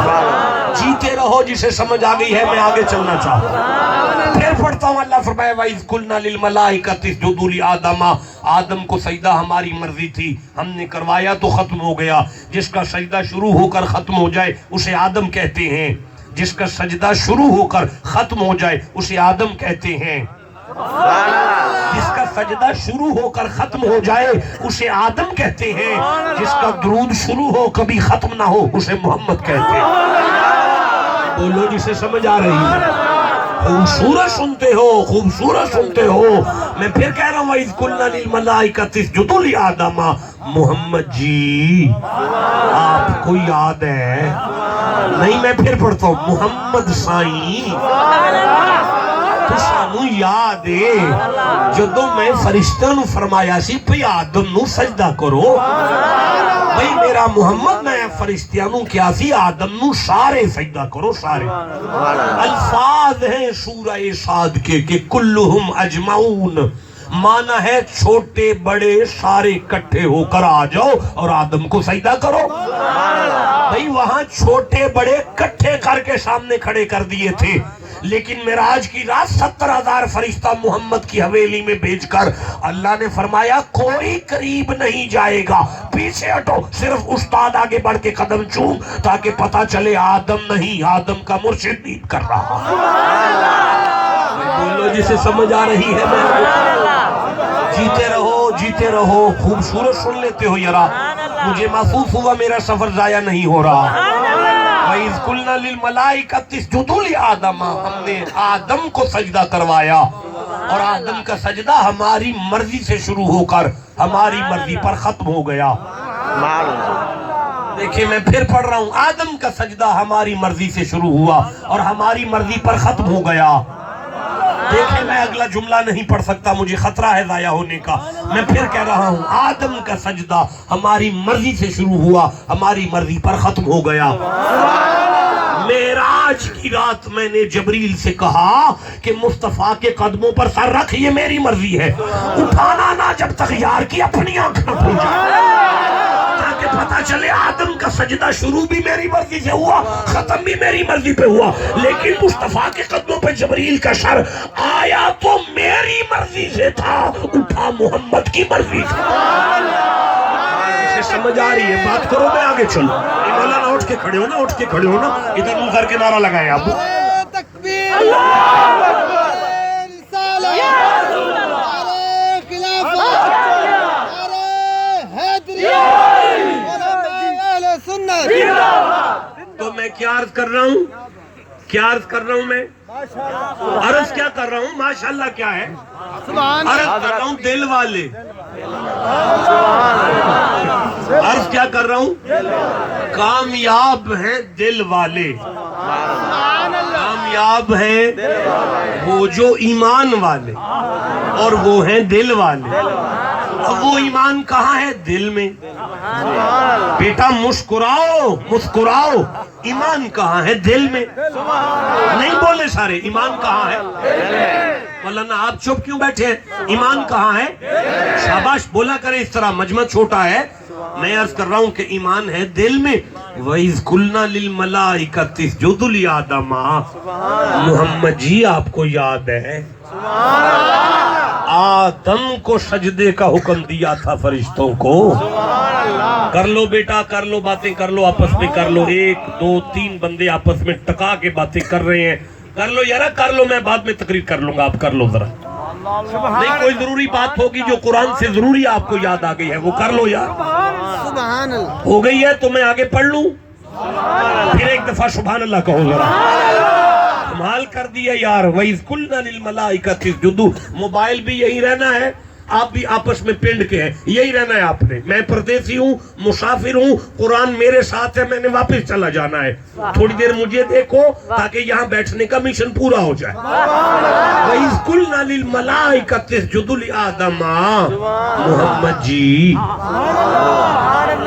جیتے رہو جسے سمجھ آ گئی ہے. میں آگے چلنا چاہوں. پھر پڑھتا ہوں. اللہ فرمائے وَإِذْ قُلْنَا لِلْمَلَائِكَةِ اسْجُدُوا لِآدَمَ. آدم کو سجدہ ہماری مرضی تھی، ہم نے کروایا تو ختم ہو گیا. جس کا سجدہ شروع ہو کر ختم ہو جائے اسے آدم کہتے ہیں. جس کا سجدہ شروع ہو کر ختم ہو جائے اسے آدم کہتے ہیں. جس کا سجدہ شروع ہو کر ختم ہو جائے اسے آدم کہتے ہیں. جس کا درود شروع ہو کبھی ختم نہ ہو اسے محمد کہتے ہیں. بولو جسے سمجھ آ رہی ہے. خوبصورت سنتے ہو، خوبصورت سنتے ہو. میں پھر کہہ رہا ہوں وَإِذْ قُلْنَا لِلْمَلَائِكَةِ اسْجُدُوا لِآدَمَ. محمد جی آپ کو یاد ہے؟ نہیں میں پھر پڑھتا ہوں. محمد سائیں تو سانو یاد ہے جدوں میں فرشتہ نو فرمایا سی پہ آدم نو سجدہ کرو. بھئی میرا محمد میں فرشتیاں نو کیا سی آدم نو سارے سجدہ کرو. سارے الفاظ ہیں سورہ صاد کے کہ کلہم اجمعون. مانا ہے چھوٹے بڑے سارے کٹھے ہو کر آ جاؤ اور آدم کو سجدہ کرو. بھئی وہاں چھوٹے بڑے کٹھے کر کے سامنے کھڑے کر دیے تھے، لیکن معراج کی رات 70,000 فرشتہ محمد کی حویلی میں بھیج کر اللہ نے فرمایا کوئی قریب نہیں جائے گا. پیچھے ہٹو، صرف استاد آگے بڑھ کے قدم چوم تاکہ پتا چلے آدم نہیں، آدم کا مرشد نیند کر رہا. بولو جسے سمجھ آ رہی ہے. میں جیتے رہو جیتے رہو. خوبصورت سن لیتے ہو یرا. مجھے محسوس ہوا میرا سفر ضائع نہیں ہو رہا. وَإِذْ قُلْنَا لِلْمَلَائِكَةِ اسْجُدُوا لِآدَمَ. ہم نے آدم کو سجدہ کروایا اور آدم کا سجدہ ہماری مرضی سے شروع ہو کر ہماری مرضی پر ختم ہو گیا. دیکھیں میں پھر پڑھ رہا ہوں. آدم کا سجدہ ہماری مرضی سے شروع ہوا اور ہماری مرضی پر ختم ہو گیا. دیکھیں میں اگلا جملہ نہیں پڑھ سکتا، مجھے خطرہ ہے ضائع ہونے کا. میں پھر کہہ رہا ہوں آدم کا سجدہ ہماری مرضی سے شروع ہوا، ہماری مرضی پر ختم ہو گیا. معراج کی رات میں نے جبریل سے کہا کہ مصطفیٰ کے قدموں پر سر رکھ، یہ میری مرضی ہے. اٹھانا نہ جب تک یار کی اپنی آنکھ نہ کھل جائے، تاکہ پتا چلے آدم کا سجدہ شروع بھی میری مرضی سے ہوا، ختم بھی میری مرضی پہ ہوا. لیکن مصطفیٰ کے قدموں پہ جبریل کا سر آیا تو میری مرضی سے تھا، اٹھا محمد کی مرضی سے. سمجھ آ رہی ہے بات؟ کرو میں آگے چلوں. مولانا اٹھ کے کھڑے ہو نا، اٹھ کے کھڑے ہو نا. ادھر منہ کر کے نعرہ لگائے آپ. تکبیر، نعرہ رسالت، نعرہ خلافت، نعرہ حیدری، علماء اہل سنت. عرض کر رہا ہوں؟ کیا عرض کر رہا ہوں میں؟ عرض کیا کر رہا ہوں؟ ماشاءاللہ کیا ہے؟ عرض کر رہا ہوں دل والے. عرض کیا کر رہا ہوں؟ کامیاب ہیں دل والے. کامیاب ہیں وہ جو ایمان والے، اور وہ ہیں دل والے. اب وہ ایمان کہاں ہے؟ دل میں. بیٹا مسکراؤ مسکراؤ، ایمان کہاں ہے؟ دل میں. نہیں بولے سارے، ایمان کہاں ہے؟ مولانا آپ چپ کیوں بیٹھے ہیں؟ ایمان کہاں ہے؟ شاباش، بولا کرے اس طرح، مجمع چھوٹا ہے. میں عرض کر رہا ہوں کہ ایمان ہے دل میں. وَإِذْ قُلْنَا لِلْمَلَائِكَةِ اسْجُدُوا لِآدَمَ. محمد جی آپ کو یاد ہے آدم کو سجدے کا حکم دیا تھا فرشتوں کو. کر لو بیٹا، کر لو، باتیں کر لو، آپس میں کر لو. 1 2 3 بندے آپس میں ٹکا کے باتیں کر رہے ہیں. کر لو یارا، کر لو. میں بعد میں تقریر کر لوں گا، آپ کر لو ذرا. نہیں کوئی ضروری بات ہوگی جو قرآن سے ضروری آپ کو یاد آ گئی ہے، وہ کر لو یار. سبحان اللہ. ہو گئی ہے تو میں آگے پڑھ لوں. پھر ایک دفعہ سبحان اللہ کہو ذرا. کمال کر دیا یار. وَإِذْ قُلْنَا لِلْمَلَائِكَةِ اسْجُدُوا. موبائل بھی یہی رہنا ہے، آپ بھی آپس میں پنڈ کے ہیں، یہی رہنا ہے آپ نے. میں پردیسی ہوں، مسافر ہوں، قرآن میرے ساتھ ہے، میں نے واپس چلا جانا ہے. تھوڑی دیر مجھے دیکھو تاکہ یہاں بیٹھنے کا مشن پورا ہو جائے. وَإِذْ قُلْنَا لِلْمَلَائِكَةِ اسْجُدُوا لِآدَمَ. محمد جی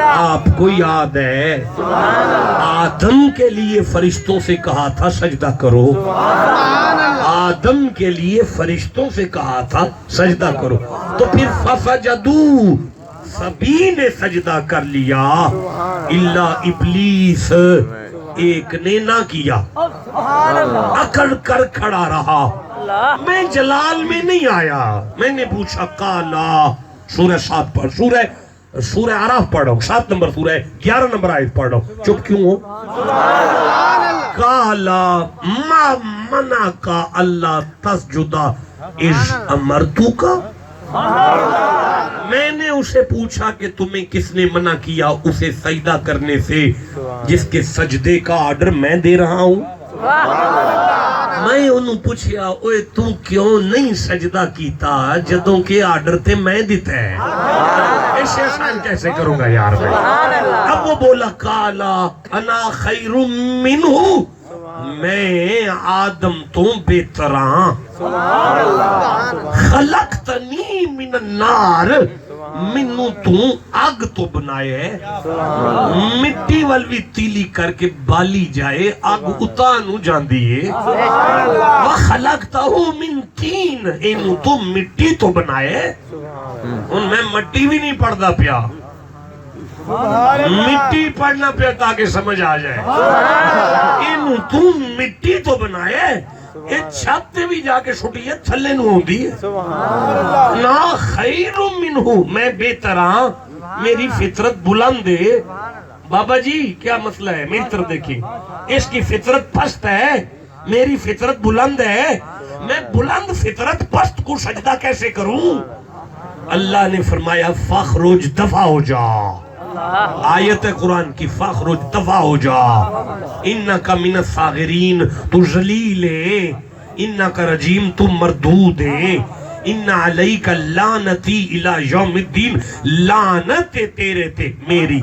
آپ کو یاد ہے آدم کے لیے فرشتوں سے کہا تھا سجدہ کرو. آدم کے لیے فرشتوں سے کہا تھا سجدہ کرو. تو پھر فسجدوا، سبھی نے سجدہ کر لیا الا ابلیس، ایک نے نہ کیا، اکڑ کر کھڑا رہا. میں جلال میں نہیں آیا. میں نے پوچھا کالا. سورہ 7 پڑھ، سورہ عراف پڑھ رہا ہوں، 7 نمبر سورہ ہے، 11 نمبر آیت پڑھ رہا ہوں. چپ کیوں ہو؟ کالا ما منع کا اللہ تسجدہ اذ امرتو کا. میں نے اسے پوچھا کہ تمہیں کس نے منع کیا اسے سجدہ کرنے سے جس کے سجدے کا آرڈر میں دے رہا ہوں. میں انہوں پوچھیا اوے تو کیوں نہیں سجدہ کیتا جدوں کے آرڈر تے میں دیتا ہے. ایسے آسان کیسے کروں گا یار میں. اب وہ بولا کالا انا خیر منہ، میں آدم تو بہتر ہاں. خلقتنی من النار، منو تو آگ تو بنائے. مٹی والوی تیلی کر کے بالی جائے، آگ اتانو جان دیئے. وخلقتہو من تین، انو تو مٹی تو بنائے. ان میں مٹی بھی نہیں پڑھتا پیا، مٹی پڑھنا پیا تاکہ سمجھ آ جائے. انو تو مٹی تو بنائے. ایک چھت بھی جا کے چھٹی ہے تھلے نو ہوں دی نا خیر منہ، میں بہتر ہاں. میری فطرت بلند ہے. بابا جی کیا مسئلہ ہے؟ میری طرف دیکھیں، اس کی فطرت پست ہے، میری فطرت بلند ہے. میں بلند فطرت پست کو سجدہ کیسے کروں؟ اللہ نے فرمایا فخرج دفع ہو جا. آیت قرآن کی فخرج دفع ہو جا. انکا من الصاغرین، تو ذلیل ہے. انکا رجیم، تو مردود ہے. ان علیک لعنتی الی یوم الدین، لعنت تیرے تے میری.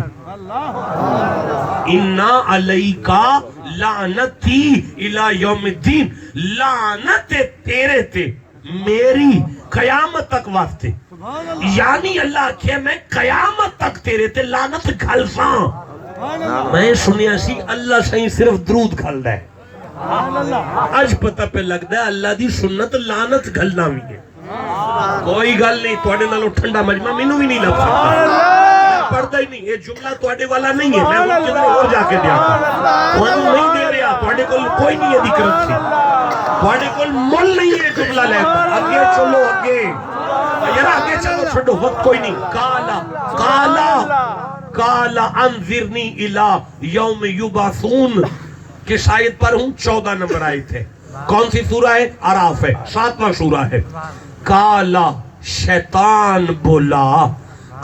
ان علیکا لعنتی الی یوم الدین، لعنت تیرے تے میری قیامت تک واسطے. یعنی اللہ کہ میں قیامت تک تیرے تے لعنت گھل ساں. میں سنیا سی اللہ سائیں صرف درود گھل دے. آج پتہ پہ لگ دا ہے اللہ دی سنت لعنت گھلنا بھی ہے. کوئی گل نہیں، توڑے نالو ٹھنڈا مجمع مینوں بھی نہیں لگ سکتا. پڑھتا ہی نہیں، یہ جملہ توڑے والا نہیں ہے. میں وہ کدھر اور جا کے دیا تھا، وہ نہیں دے رہا. توڑے کو کوئی نہیں ہے دکرت سی، توڑے کو مل نہیں ہے جملہ لیتا. آگے چلو آگے یار، آگے چلو، چھڑو وقت کوئی نہیں. کالا انذرنی الی یوم یبعثون کے شاید پر ہوں. 14 نمبر آیت ہے. کون سی سورہ ہے؟ عراف ہے، 7واں سورہ ہے. کالا شیطان بولا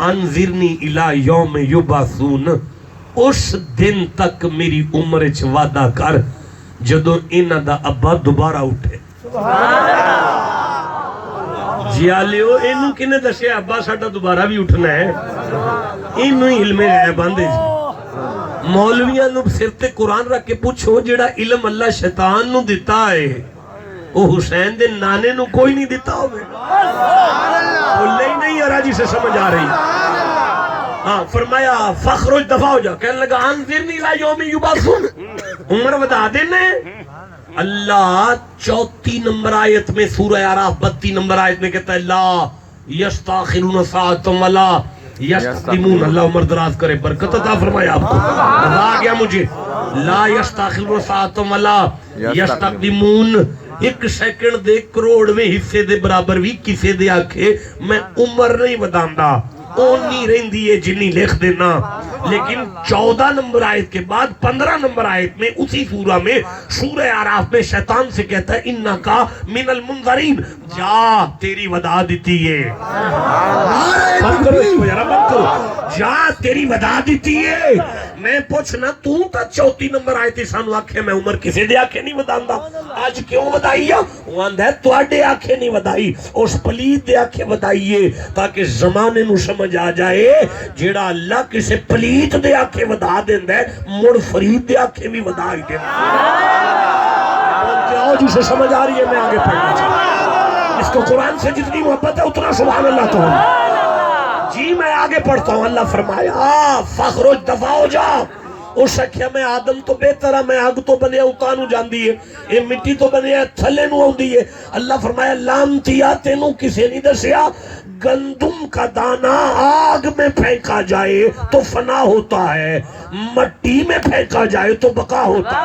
انذرنی الی یوم یبعثون، اس دن تک میری عمر وچ وعدہ کر جدوں انہاں دا ابا دوبارہ اٹھے جیالیو اینو کنے دسیا ابا ساڈا دوبارہ بھی اٹھنا ہے اینو ہی علم غیب آندے جی مولویاں نو سر تے قرآن رکھ کے پوچھو جیڑا علم اللہ شیطان نو دیتا ہے وہ حسین دے نانے نو کوئی نہیں دیتا ہوئے بولے ہی نہیں یارا جی سے سمجھ آ رہی ہاں فرمایا فخرج دفع ہو جا کہنے لگا انذرنی لا یوم یبعثون عمر ودا دینے اللہ 34 نمبر آیت میں سورہ اعراف 32 نمبر آیت میں کہتا ہے لا یستاخرون ساعۃ ولا یستقدمون اللہ عمر دراز کرے برکت عطا فرمائے آپ کو مزہ آ گیا مجھے لا یستاخرون ساعۃ ولا یستقدمون ایک سیکنڈ دے کروڑویں حصے دے برابر بھی کسے دے آکھے میں عمر نہیں بداندہ اونی رہندی ہے جنی لکھ دینا لیکن 14 نمبر آیت کے بعد 15 نمبر آیت میں اسی سورہ میں سورہ اعراف میں شیطان سے کہتا ہے انکا من المنذرین جا تیری وعدہ دیتی ہے بند کرو اس کو یارا بند کرو جا تیری وعدہ دیتی ہے میں پوچھنا تو تا 34 نمبر آیت سانو آکھے میں عمر کسے دے آکھے نہیں وداندہ آج کیوں ودائی ہے وہ آندہ ہے تو آڈے آکھے نہیں ودائی اس پلید دے آکھے ودائیے تاکہ زمانے نو سمجھ آ جائے جیڑا اللہ کسے پلید دے آکھے ودا دیندہ ہے مڑ فرید دے آکھے بھی ودائی دیندہ بولتے آؤ جسے سمجھ آ رہی ہے میں آگے پڑھنا چاہتا اس کو قرآن سے جتنی محبت ہے اتنا سبحان اللہ تو جی میں آگے پڑھتا ہوں اللہ فرمایا فخرج دفع ہو جا اس اکھیا میں آدم تو بہتر ہے میں آگ تو بنیا اتانو جان دیئے یہ مٹی تو بنیا تھلے نو ہوں دیئے اللہ فرمایا لامتیا تینوں کسے نہیں دسیا گندم کا دانا آگ میں پھینکا جائے تو فنا ہوتا ہے مٹی میں پھینکا جائے تو بقا ہوتا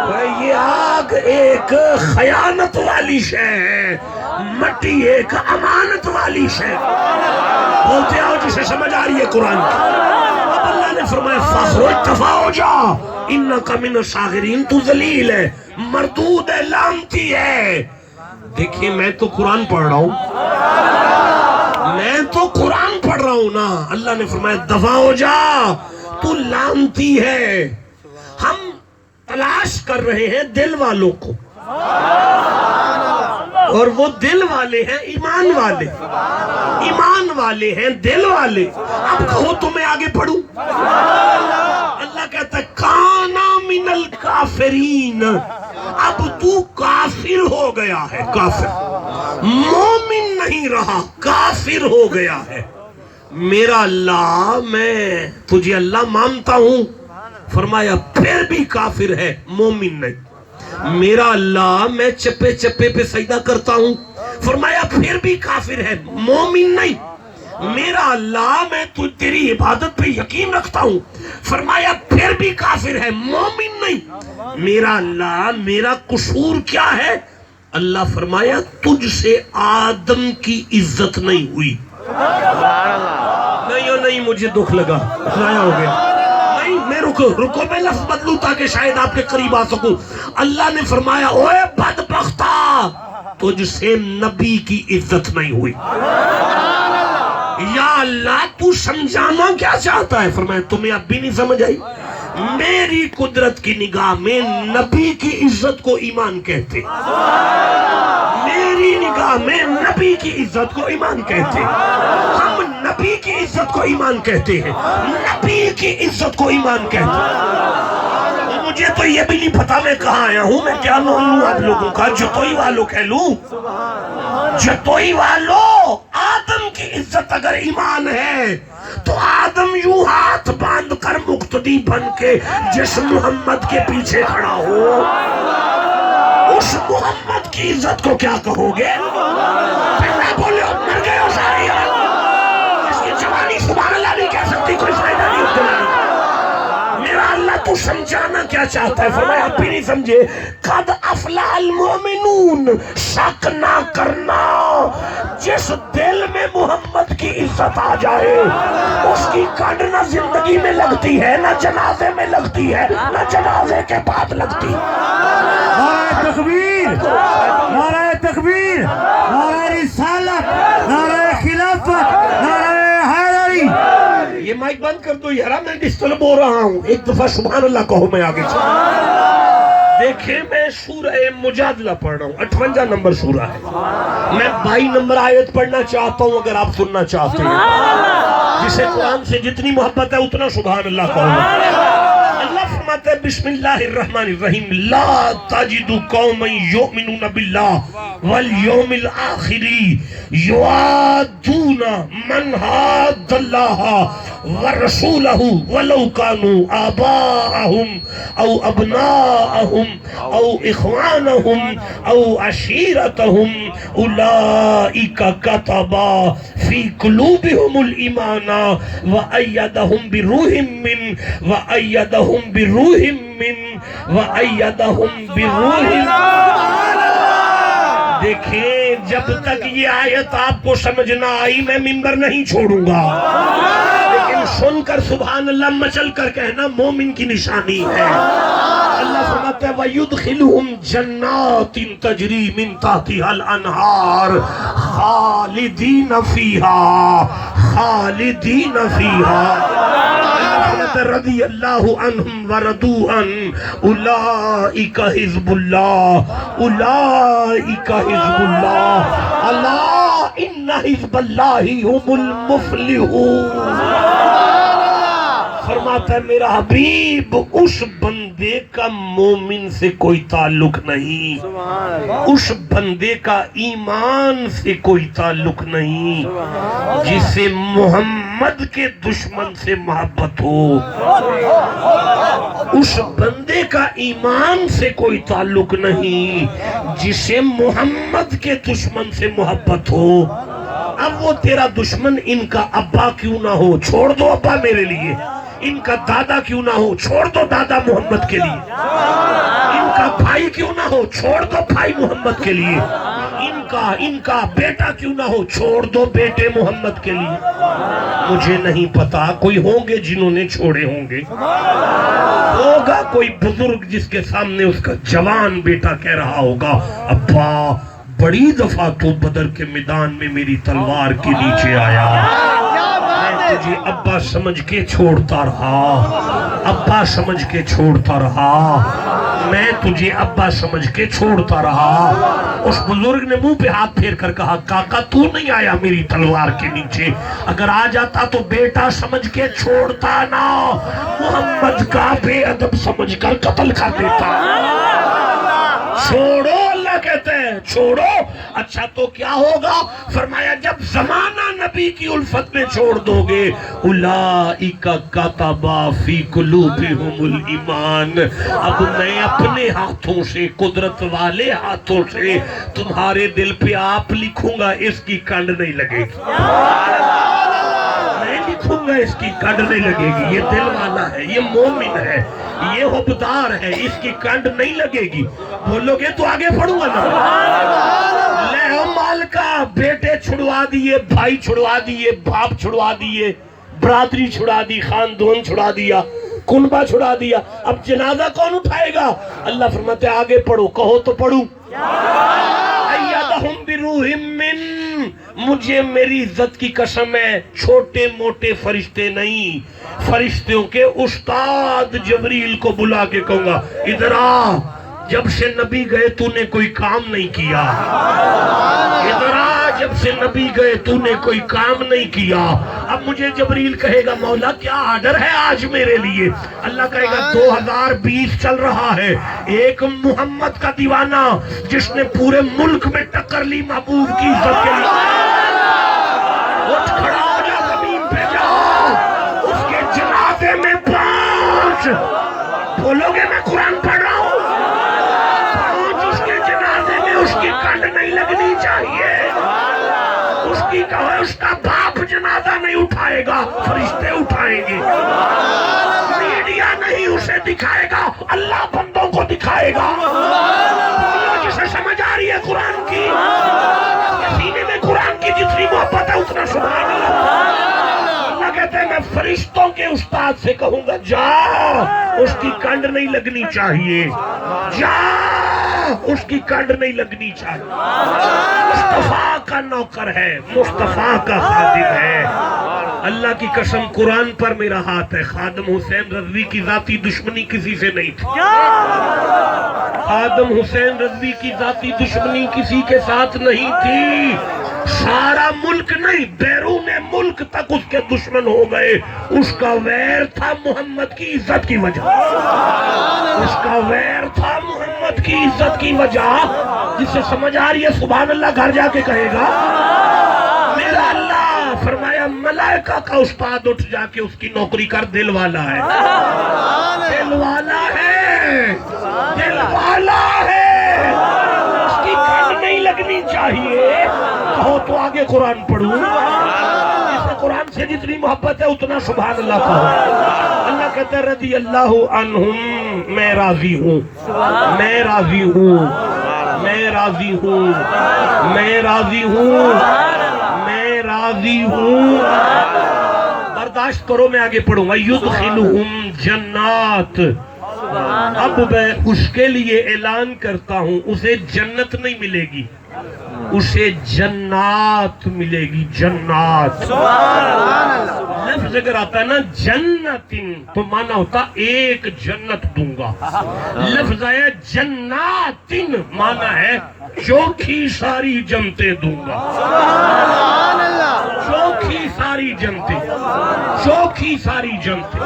ہے یہ آگ ایک خیانت والی شے ہے مٹی ایک امانت والی شے بولتے آؤ جسے سمجھ آ رہی ہے قرآن کی اب اللہ نے فرمایا فخرج دفع ہو جا انکا من الصاغرین تو ذلیل ہے مردود ہے لامتی ہے دیکھیں میں تو قرآن پڑھ رہا ہوں نا اللہ نے فرمایا دفع ہو جا تو لامتی ہے ہم تلاش کر رہے ہیں دل والوں کو اور وہ دل والے ہیں ایمان والے ہیں دل والے اب کہو تو میں آگے پڑھوں اللہ کہتا ہے کانا من الکافرین اب تو کافر ہو گیا ہے کافر مومن نہیں رہا کافر ہو گیا ہے میرا اللہ میں تجھے اللہ مانتا ہوں فرمایا پھر بھی کافر ہے مومن نہیں میرا اللہ میں چپے چپے پہ سجدہ کرتا ہوں فرمایا پھر بھی کافر ہے مومن نہیں میرا اللہ میں تیری عبادت پہ یقین رکھتا ہوں فرمایا پھر بھی کافر ہے مومن نہیں میرا اللہ میرا قصور کیا ہے اللہ فرمایا تجھ سے آدم کی عزت نہیں ہوئی نہیں مجھے دکھ لگا ضائع ہو گیا میں رکو میں لفظ بدلوں تاکہ شاید آپ کے قریب آ سکوں اللہ نے فرمایا اوے بدبختہ تجھ سے نبی کی عزت نہیں ہوئی یا اللہ تو سمجھانا کیا چاہتا ہے فرمایا تمہیں اب بھی نہیں سمجھ آئی میری قدرت کی نگاہ میں نبی کی عزت کو ایمان کہتے میری نگاہ میں نبی کی عزت کو ایمان کہتے ہم نبی کی عزت کو ایمان کہتے ہیں نبی کی عزت کو ایمان کہتے ہیں مجھے تو یہ بھی نہیں پتا میں کہاں آیا ہوں میں کیا نام لوں آپ لوگوں کا جتوئی والوں کہہ لوں جتوئی والوں آدم کی عزت اگر ایمان ہے تو آدم یوں ہاتھ باندھ کر مقتدی بن کے جس محمد کے پیچھے کھڑا ہو اس محمد کی عزت کو کیا کہو گے پہلے بولے مر گئے ہو سارے اس کی جوانی سبحان اللہ نہیں کہہ سکتی کوئی فائدہ نہیں ہوتا میرا اللہ تو سمجھانا کیا چاہتا ہے فرمایا آپ بھی نہیں سمجھے قد افلح المؤمنون شک نہ کرنا جس دل میں محمد کی عزت آ جائے اس کی کڑ نہ زندگی میں لگتی ہے نہ جنازے میں لگتی ہے نہ جنازے کے بعد لگتی نعرہ تکبیر نعرہ تکبیر نعرہ رسالت نعرہ خلافت نعرہ حیدری یہ مائک بند کر دو یارا، میں ڈسٹرب ہو رہا ہوں. ایک دفعہ سبحان اللہ کہو، میں آگے چلوں. دیکھیں میں سورہ مجادلہ پڑھ رہا ہوں، 58 نمبر سورہ ہے. میں 22 نمبر آیت پڑھنا چاہتا ہوں اگر آپ سننا چاہتے ہیں. جسے قرآن سے جتنی محبت ہے اتنا سبحان اللہ کہو. اللہ فرماتا ہے بسم اللہ الرحمن الرحیم لا تجد قوما یؤمنون باللہ والیوم الآخر یوادون من حاد اللہ ورسولہ ولو کانوا آباءہم او ابناءہم او اخوانہم او عشیرتہم اولئک کتب فی قلوبہم الایمان وأیدہم بروح من وأیدہم بروح من وأیدہم بروح من. دیکھیں جب تک یہ آیت آپ کو سمجھ نہ آئی میں ممبر نہیں چھوڑوں گا، لیکن سن کر سبحان اللہ مچل کر کہنا مومن کی نشانی ہے. اللہ فرماتا ہے وَيُدْخِلُهُمْ جَنَّاتٍ تَجْرِي مِن تَحْتِهَا الْأَنْهَارُ خَالِدِينَ فِيهَا خَالِدِينَ فِيهَا. رضی اللہ عنہم ورضوا عنہ اولئک حزب اللہ اولئک حزب اللہ الا ان حزب اللہ هم المفلحون. فرماتا ہے میرا حبیب اس بندے کا مومن سے کوئی تعلق نہیں، اس بندے کا ایمان سے کوئی تعلق نہیں جسے محمد کے دشمن سے محبت ہو. اس بندے کا ایمان سے کوئی تعلق نہیں جسے محمد کے دشمن سے محبت ہو. اب وہ تیرا دشمن ان کا ابا کیوں نہ ہو، چھوڑ دو ابا میرے لیے. ان کا دادا کیوں نہ ہو، چھوڑ دو دادا محمد کے لیے. ان کا بھائی کیوں نہ ہو، چھوڑ دو بھائی محمد کے لیے. ان کا بیٹا کیوں نہ ہو، چھوڑ دو بیٹے محمد کے لیے. مجھے نہیں پتا، کوئی ہوں گے جنہوں نے چھوڑے ہوں گے، ہوگا کوئی بزرگ جس کے سامنے اس کا جوان بیٹا کہہ رہا ہوگا ابا بڑی دفعہ تو بدر کے میدان میں میری تلوار کے نیچے آیا، تجھے ابا سمجھ کے چھوڑتا رہا، ابا سمجھ کے چھوڑتا رہا، میں تجھے ابا سمجھ کے چھوڑتا رہا. اس بزرگ نے منہ پہ ہاتھ پھیر کر کہا کاکا تو نہیں آیا میری تلوار کے نیچے، اگر آ جاتا تو بیٹا سمجھ کے چھوڑتا نہ، محمد کا بے ادب سمجھ کر قتل کر دیتا. چھوڑو، اللہ کہتے ہیں چھوڑو. اچھا تو کیا ہوگا؟ فرمایا جب زمانہ نبی کی الفت میں چھوڑ دو گے اولئک کتب فی قلوبہم الایمان. اب میں اپنے ہاتھوں سے، قدرت والے ہاتھوں سے تمہارے دل پہ آپ لکھوں گا، اس کی کنڈ نہیں لگے گی. میں لکھوں گا، اس کی کنڈ نہیں لگے گی. یہ دل والا ہے، یہ مومن ہے، یہ حبدار ہے، اس کی کنڈ نہیں لگے گی. بولو گے تو آگے پڑھوں گا نا. لے مال کا بیٹے چھڑوا دیے، بھائی چھڑوا دیے، باپ چھڑوا دیے، برادری چھڑا دی، خاندان چھڑا دیا، کنبہ چھڑا دیا. اب جنازہ کون اٹھائے گا؟ اللہ فرماتے ہیں آگے پڑھو، کہو تو پڑھوں. ایدہم بروح من. مجھے میری عزت کی قسم ہے چھوٹے موٹے فرشتے نہیں، فرشتوں کے استاد جبریل کو بلا کے کہوں گا ادھر آ، جب سے نبی گئے تو نے کوئی کام نہیں کیا. ادھر آ، جب سے نبی گئے تو نے کوئی کام نہیں کیا. اب مجھے جبریل کہے گا مولا کیا آرڈر ہے آج میرے لیے؟ اللہ کہے گا 2020 چل رہا ہے، ایک محمد کا دیوانہ جس نے پورے ملک میں ٹکر لی محبوب کی عزت کے لیے، اٹھ کھڑا ہو جا، زمین پہ جاؤ، اس کے جنازے میں پہنچ. بولو گے میں قرآن پڑھ رہا ہوں؟ پہنچ اس کے جنازے میں، اس کی کنڈ نہیں لگنی چاہیے. اس کی کہو اس کا باپ جنازہ نہیں اٹھائے گا، فرشتے اٹھائیں گے. میڈیا نہیں اسے دکھائے گا، اللہ بندوں کو دکھائے گا. جسے سمجھ آ رہی ہے قرآن کی، سینے میں قرآن کی جتنی محبت ہے اتنا سبحان اللہ. اللہ کہتے ہیں میں فرشتوں کے استاد سے کہوں گا جا، اس کی کنڈ نہیں لگنی چاہیے، جا، اس کی کنڈ نہیں لگنی چاہیے. مصطفیٰ کا نوکر ہے، مصطفیٰ کا خادم ہے. اللہ کی قسم قرآن پر میرا ہاتھ ہے، خادم حسین رضوی کی ذاتی دشمنی کسی سے نہیں تھی، خادم حسین رضوی کی ذاتی دشمنی کسی کے ساتھ نہیں تھی، سارا ملک نہیں بیرون ملک تک اس کے دشمن ہو گئے، اس کا ویر تھا محمد کی عزت کی وجہ، اس کا ویر تھا محمد کی عزت کی وجہ۔ جسے سمجھ آ رہی ہے سبحان اللہ گھر جا کے کہے گا میرا اللہ۔ فرمایا ملائکہ کا استاد اٹھ جا کے اس کی نوکری کر، دل والا ہے، دل والا ہے، دل والا ہے، اس کی کن نہیں لگنی چاہیے۔ کہو تو آگے قرآن پڑھوں، جسے قرآن سے جتنی محبت ہے اتنا سبحان اللہ کہو۔ اللہ کہتا ہے رضی اللہ عنہم، میں راضی ہوں، میں راضی ہوں، میں راضی ہوں، میں راضی ہوں، میں راضی ہوں۔ برداشت کرو میں آگے پڑھوں گا۔ یدخلہم جنات، اب میں اس کے لیے اعلان کرتا ہوں اسے جنت نہیں ملے گی، اسے جنات ملے گی، جنات۔ لفظ اگر آتا ہے نا جنت تو معنی ہوتا ایک جنت دوں گا، لفظ آیا جنات معنی ہے چوکھی ساری جنتیں دوں گا، چوکھی ساری جنتیں، چوکھی ساری جنتیں۔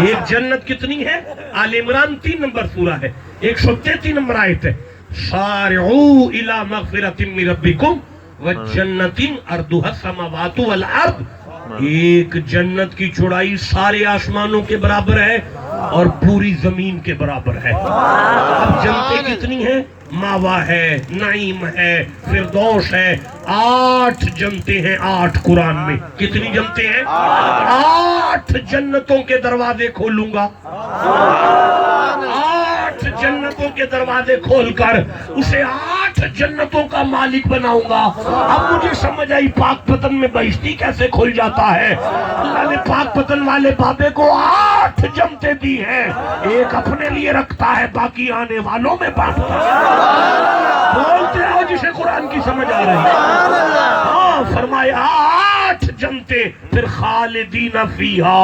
ایک جنت کتنی ہے؟ آل عمران 3 نمبر سورہ ہے، 133 نمبر آیت ہے۔ سارعوا الى مغفرۃ من ربکم وجنۃ عرضها السماوات والارض، ایک جنت کی چوڑائی سارے آسمانوں کے برابر ہے اور پوری زمین کے برابر ہے۔ اب جنتیں کتنی ہیں؟ ماوا ہے، نعیم ہے، فردوس ہے، 8 جنتیں ہیں، 8 قرآن میں۔ کتنی جنتیں ہیں؟ 8 جنتوں کے دروازے کھولوں گا، 8 جنتوں کے دروازے کھول کر اسے 8 جنتوں کا مالک بناؤں گا۔ اب مجھے سمجھ آئی پاک پتن میں بہشتی کیسے کھل جاتا ہے۔ اللہ نے پاک پتن والے بابے کو 8 جنتیں دی ہیں، ایک اپنے لیے رکھتا ہے، باقی آنے والوں میں بانٹتا ہے۔ بولتے ہو جسے قرآن کی سمجھ آ رہی ہے۔ ہاں فرمایا 8 جنتیں، پھر خالدین فیہا،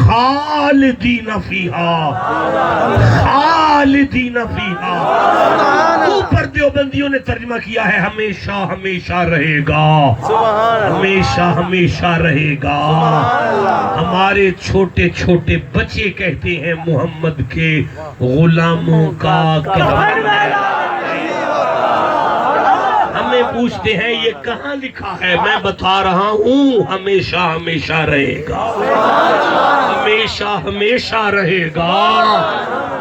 خالدین فیہا، خالدین فیہا۔ اوپر دیوبندیوں نے ترجمہ کیا ہے ہمیشہ ہمیشہ رہے گا، ہمیشہ ہمیشہ رہے گا۔ ہمارے چھوٹے چھوٹے بچے کہتے ہیں محمد کے غلاموں کا کلام ہے۔ ہمیں پوچھتے ہیں یہ کہاں لکھا ہے، میں بتا رہا ہوں ہمیشہ ہمیشہ رہے گا، ہمیشہ ہمیشہ رہے گا۔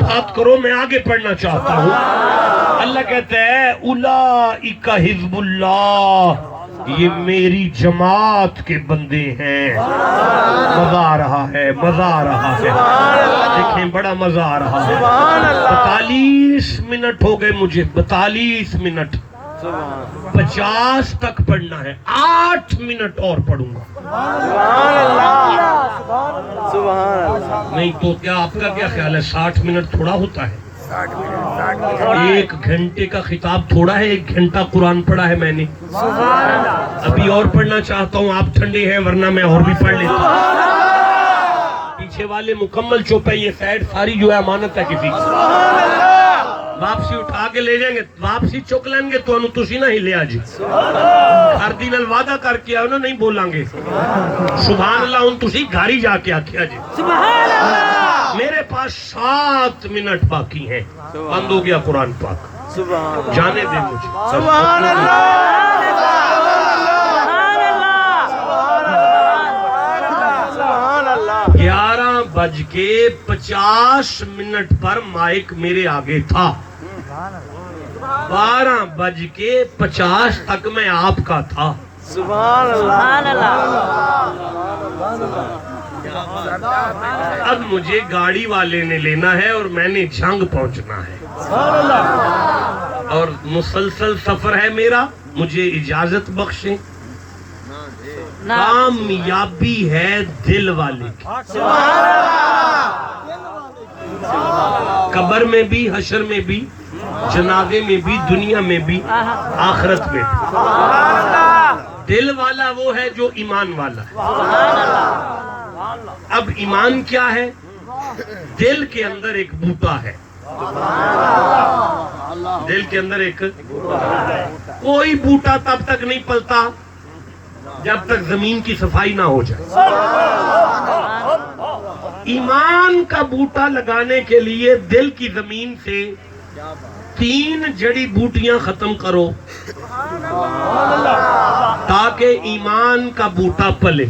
بات کرو میں آگے پڑھنا چاہتا ہوں۔ اللہ کہتا ہے اولئک حزب اللہ، یہ میری جماعت کے بندے ہیں۔ مزہ آ رہا ہے، مزہ آ رہا ہے، دیکھیں بڑا مزہ آ رہا ہے۔ 42 منٹ ہو گئے مجھے، 42 منٹ، 50 تک پڑھنا ہے، 8 منٹ اور پڑھوں گا۔ نہیں تو کیا آپ کا کیا خیال ہے 60 منٹ تھوڑا ہوتا ہے؟ 1 گھنٹے کا خطاب تھوڑا ہے، 1 گھنٹہ قرآن پڑھا ہے میں نے۔ ابھی اور پڑھنا چاہتا ہوں، آپ ٹھنڈے ہیں ورنہ میں اور بھی پڑھ لیتا ہوں۔ پیچھے والے مکمل چپ ہے، یہ سائڈ ساری جو ہے امانت ہے کسی کی۔ واپسی اٹھا کے لے جائیں گے، واپسی چک لیں گے تو تسی نہ ہی لے آجی۔ ہر دن الوعدہ کر کے آؤ نا، نہیں بولیں گے سبحان اللہ، ان تسی گھاری جا کے آتے آجی۔ میرے پاس 7 منٹ باقی ہیں، بند ہو گیا قرآن پاک، جانے دیں مجھے۔ سبحان اللہ، 11:50 پر مائک میرے آگے تھا، 12:50 تک میں آپ کا تھا۔ سبحان اللہ۔ اب مجھے گاڑی والے نے لینا ہے اور میں نے جھنگ پہنچنا ہے، اور مسلسل سفر ہے میرا، مجھے اجازت بخشیں۔ کامیابی ہے دل والے کی، قبر میں بھی حشر میں بھی جنازے میں بھی، دنیا میں بھی، آخرت میں بھی۔ دل والا وہ ہے جو ایمان والا ہے۔ اب ایمان کیا ہے؟ دل کے اندر ایک بوٹا ہے، دل کے اندر ایک کوئی بوٹا تب تک نہیں پلتا جب تک زمین کی صفائی نہ ہو جائے۔ ایمان کا بوٹا لگانے کے لیے دل کی زمین سے 3 جڑی بوٹیاں ختم کرو تاکہ ایمان کا بوٹا پلے۔